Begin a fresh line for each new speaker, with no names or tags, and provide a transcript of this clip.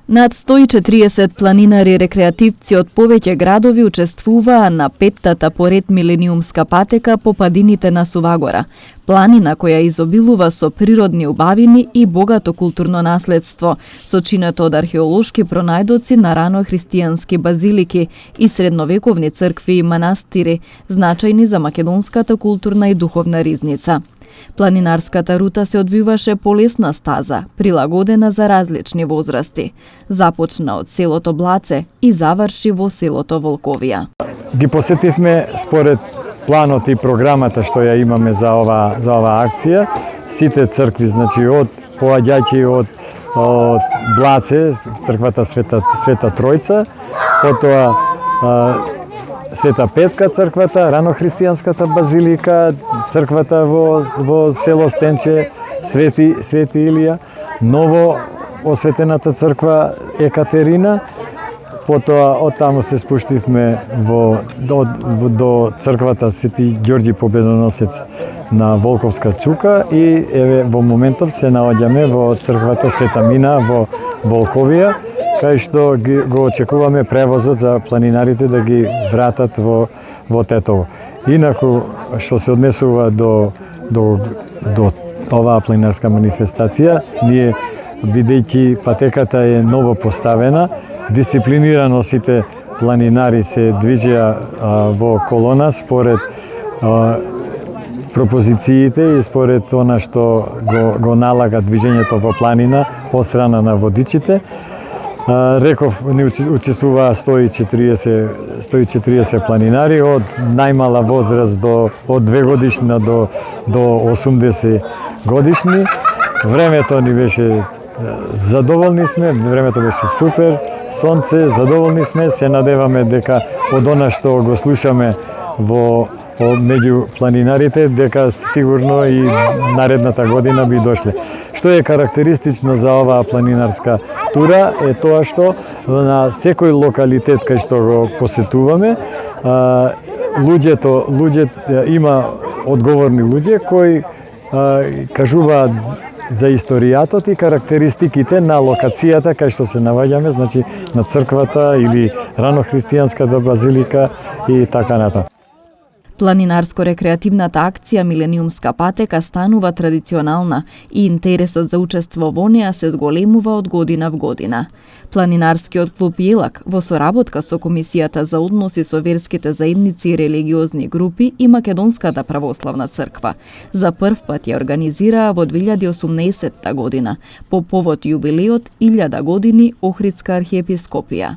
Над 140 планинари рекреативци од повеќе градови учествуваа на петтата поред милениумска патека по падините на Сувагора, планина која изобилува со природни убавини и богато културно наследство, сочинето од археолошки пронајдоци на рано христијански базилики и средновековни цркви и манастири, значајни за македонската културна и духовна ризница. Планинарската рута се одвиваше по лесна стаза, прилагодена за различни возрасти. Започна од селото Блаце и заврши во селото Волковија.
Ги посетивме според планот и програмата што ја имаме за ова акција. Сите цркви, значи од поаѓајќи од Блаце, црквата Света Тројца, потоа Света Петка црквата, ранохристијанската базилика, црквата во село Стенче, Свети Илија, ново осветената црква Екатерина, потоа од таму се спуштивме до црквата Свети Ѓорѓи Победоносец на Волковска чука и еве во моментов се наоѓаме во црквата Света Мина во Волковија, кај што го очекуваме превозот за планинарите да ги вратат во Тетово. Инаку, што се однесува до оваа планинарска манифестација, ние, бидејќи патеката е ново поставена, дисциплинирано сите планинари се движеа во колона според пропозициите и според она што го налага движењето во планина од страна на водичите. Реков, ни учествуваа 140 планинари од најмала возраст од 2 годишна до 80 годишни. Времето ни беше задоволни сме, времето беше супер, сонце, задоволни сме, се надеваме дека од она што го слушаме меѓу планинарите, дека сигурно и наредната година би дошле. Што е карактеристично за оваа планинарска тура е тоа што на секој локалитет кај што го посетуваме, има одговорни луѓе кои кажуваат за историјатот и карактеристиките на локацијата кај што се наоѓаме, значи на црквата или ранохристијанската базилика и така натаму.
Планинарско-рекреативната акција Милениумска патека станува традиционална и интересот за учество во неа се зголемува од година в година. Планинарскиот клуб Јелак во соработка со Комисијата за односи со верските заедници и религиозни групи и Македонската православна црква за прв пат ја организираа во 2018 година по повод јубилеот 1000 години Охридска архиепископија.